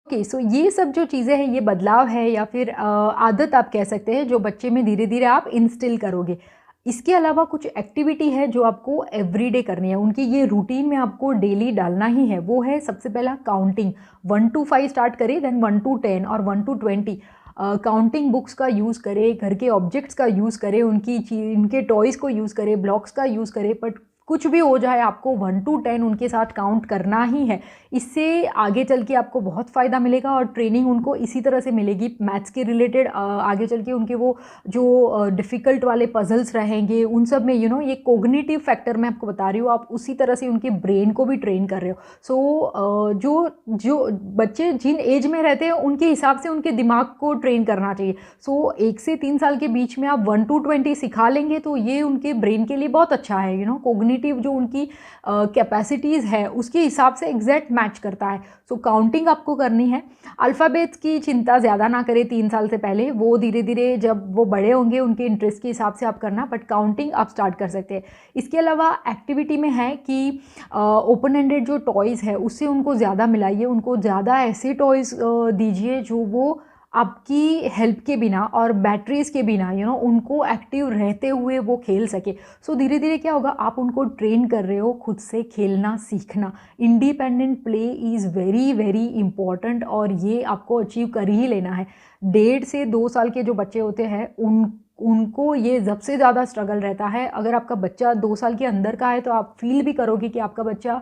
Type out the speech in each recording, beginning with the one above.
Okay, सो ये सब जो चीज़ें हैं, ये बदलाव है या फिर आदत आप कह सकते हैं जो बच्चे में धीरे धीरे आप इंस्टिल करोगे। इसके अलावा कुछ एक्टिविटी है जो आपको एवरीडे करनी है, उनकी ये रूटीन में आपको डेली डालना ही है। वो है सबसे पहला काउंटिंग। 1 to 5 स्टार्ट करें, देन 1 to 10 और 1 to 20। काउंटिंग बुक्स का यूज़ करें, घर के ऑब्जेक्ट्स का यूज़ करें, उनके टॉयज़ को यूज़ करें, ब्लॉक्स का यूज़ करें, बट कुछ भी हो जाए आपको 1 to 10 उनके साथ काउंट करना ही है। इससे आगे चल के आपको बहुत फ़ायदा मिलेगा और ट्रेनिंग उनको इसी तरह से मिलेगी मैथ्स के रिलेटेड। आगे चल के उनके वो जो डिफ़िकल्ट वाले पज़ल्स रहेंगे उन सब में ये कोग्निटिव फैक्टर मैं आपको बता रही हूँ, आप उसी तरह से उनके ब्रेन को भी ट्रेन कर रहे हो। सो जो जो बच्चे जिन एज में रहते हैं उनके हिसाब से उनके दिमाग को ट्रेन करना चाहिए। सो 1 से 3 साल के बीच में आप 1 to 20 सिखा लेंगे तो ये उनके ब्रेन के लिए बहुत अच्छा है। कोग्निटिव जो उनकी कैपेसिटीज़ है उसके हिसाब से एग्जैक्ट मैच करता है। सो काउंटिंग आपको करनी है। अल्फ़ाबेट्स की चिंता ज़्यादा ना करें 3 साल से पहले, वो धीरे धीरे जब वो बड़े होंगे उनके इंटरेस्ट के हिसाब से आप करना, बट काउंटिंग आप स्टार्ट कर सकते हैं। इसके अलावा एक्टिविटी में है कि ओपन एंडेड जो टॉयज़ है उससे उनको ज़्यादा मिलाइए, उनको ज़्यादा ऐसे टॉयज़ दीजिए जो वो आपकी हेल्प के बिना और बैटरीज़ के बिना उनको एक्टिव रहते हुए वो खेल सके। सो धीरे धीरे क्या होगा, आप उनको ट्रेन कर रहे हो खुद से खेलना सीखना। Independent play is very very important और ये आपको अचीव कर ही लेना है। 1.5 से 2 साल के जो बच्चे होते हैं उनको ये सबसे ज़्यादा स्ट्रगल रहता है। अगर आपका बच्चा 2 साल के अंदर का है तो आप फील भी करोगे कि आपका बच्चा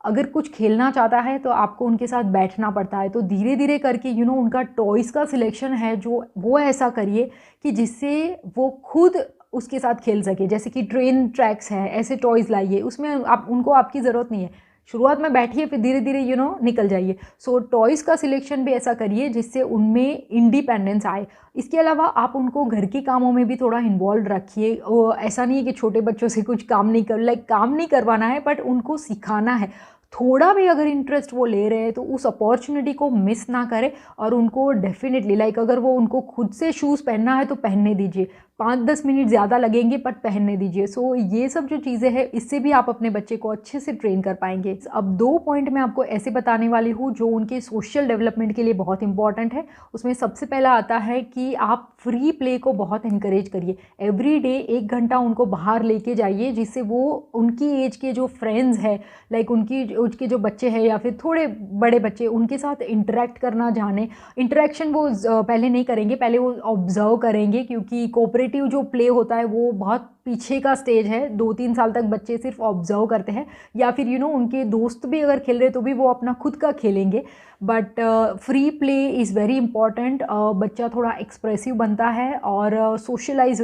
अगर कुछ खेलना चाहता है तो आपको उनके साथ बैठना पड़ता है। तो धीरे धीरे करके उनका टॉयज़ का सिलेक्शन है जो वो ऐसा करिए कि जिससे वो खुद उसके साथ खेल सके। जैसे कि ट्रेन ट्रैक्स है, ऐसे टॉयज़ लाइए, उसमें आप उनको आपकी ज़रूरत नहीं है। शुरुआत में बैठिए, फिर धीरे धीरे निकल जाइए। सो टॉयज़ का सिलेक्शन भी ऐसा करिए जिससे उनमें इंडिपेंडेंस आए। इसके अलावा आप उनको घर के कामों में भी थोड़ा इन्वॉल्व रखिए। ऐसा नहीं है कि छोटे बच्चों से कुछ काम नहीं काम नहीं करवाना है, बट उनको सिखाना है। थोड़ा भी अगर इंटरेस्ट वो ले रहे हैं तो उस अपॉर्चुनिटी को मिस ना करें और उनको डेफिनेटली अगर वो उनको खुद से शूज़ पहनना है तो पहनने दीजिए। 5-10 मिनट ज़्यादा लगेंगे बट पहनने दीजिए। सो ये सब जो चीज़ें हैं इससे भी आप अपने बच्चे को अच्छे से ट्रेन कर पाएंगे। अब 2 पॉइंट मैं आपको ऐसे बताने वाली हूँ जो उनके सोशल डेवलपमेंट के लिए बहुत इंपॉर्टेंट है। उसमें सबसे पहला आता है कि आप फ्री प्ले को बहुत इनकरेज करिए। एवरी डे 1 घंटा उनको बाहर लेके जाइए जिससे वो उनकी एज के जो फ्रेंड्स हैं उनकी एज के जो बच्चे हैं या फिर थोड़े बड़े बच्चे, उनके साथ इंटरेक्ट करना जाने। इंटरेक्शन वो पहले नहीं करेंगे, पहले वो ऑब्जर्व करेंगे क्योंकि कोऑपरेटिव जो प्ले होता है वो बहुत पीछे का स्टेज है। 2-3 साल तक बच्चे सिर्फ ऑब्जर्व करते हैं या फिर उनके दोस्त भी अगर खेल रहे तो भी वो अपना खुद का खेलेंगे। But free play is very important. बच्चा थोड़ा एक्सप्रेसिव बनता है और सोशलाइज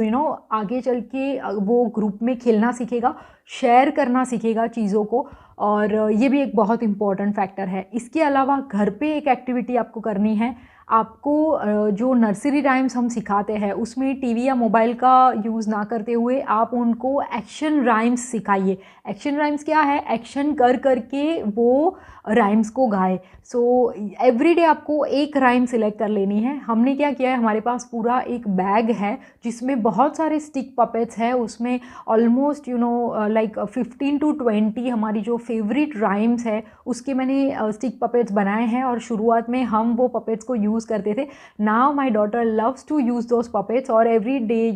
आगे चल के वो ग्रुप में खेलना सीखेगा, शेयर करना सीखेगा चीज़ों को, और ये भी एक बहुत इंपॉर्टेंट फैक्टर है। इसके अलावा घर पे एक एक्टिविटी आपको करनी है। आपको जो नर्सरी राइम्स हम सिखाते हैं उसमें टीवी या मोबाइल का यूज़ ना करते हुए आप उनको एक्शन राइम्स सिखाइए। एक्शन राइम्स क्या है? एक्शन कर करके वो राइम्स को गाए। सो एवरीडे आपको एक राइम सिलेक्ट कर लेनी है। हमने क्या किया है, हमारे पास पूरा एक बैग है जिसमें बहुत सारे स्टिक पपेट्स हैं। उसमें ऑलमोस्ट 15 to 20 हमारी जो फेवरेट राइम्स है उसके मैंने स्टिक पपेट्स बनाए हैं और शुरुआत में हम वो पपेट्स को यूज़ करते थे। Now my daughter loves to use those puppets और एवरी डे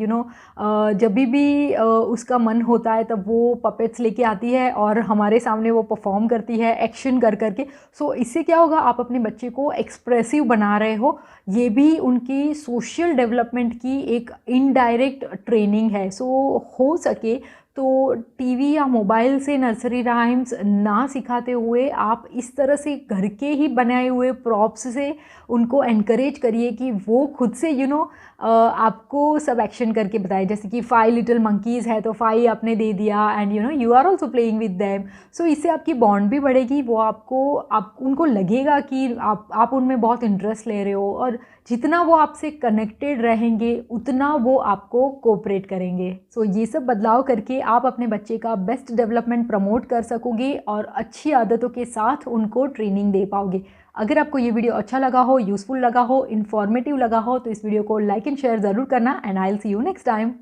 जब भी उसका मन होता है तब वो पपेट्स लेके आती है और हमारे सामने वो परफॉर्म करती है एक्शन कर करके। सो इससे क्या होगा, आप अपने बच्चे को एक्सप्रेसिव बना रहे हो। ये भी उनकी सोशल डेवलपमेंट की एक इनडायरेक्ट ट्रेनिंग है। सो हो सके तो टीवी या मोबाइल से नर्सरी राइम्स ना सिखाते हुए आप इस तरह से घर के ही बनाए हुए प्रॉप्स से उनको एनकरेज करिए कि वो खुद से आपको सब एक्शन करके बताए। जैसे कि 5 लिटिल मंकीज़ है तो 5 आपने दे दिया and you are also playing with them. So इससे आपकी बॉन्ड भी बढ़ेगी, वो आप उनको लगेगा कि आप उनमें बहुत इंटरेस्ट ले रहे हो और जितना वो आपसे कनेक्टेड रहेंगे उतना वो आपको कोऑपरेट करेंगे। सो ये सब बदलाव करके आप अपने बच्चे का बेस्ट डेवलपमेंट प्रमोट कर सकोगे और अच्छी आदतों के साथ उनको ट्रेनिंग दे पाओगे। अगर आपको ये वीडियो अच्छा लगा हो, यूज़फुल लगा हो, इन्फॉर्मेटिव लगा हो तो इस वीडियो को लाइक एंड शेयर ज़रूर करना and I will see you next time.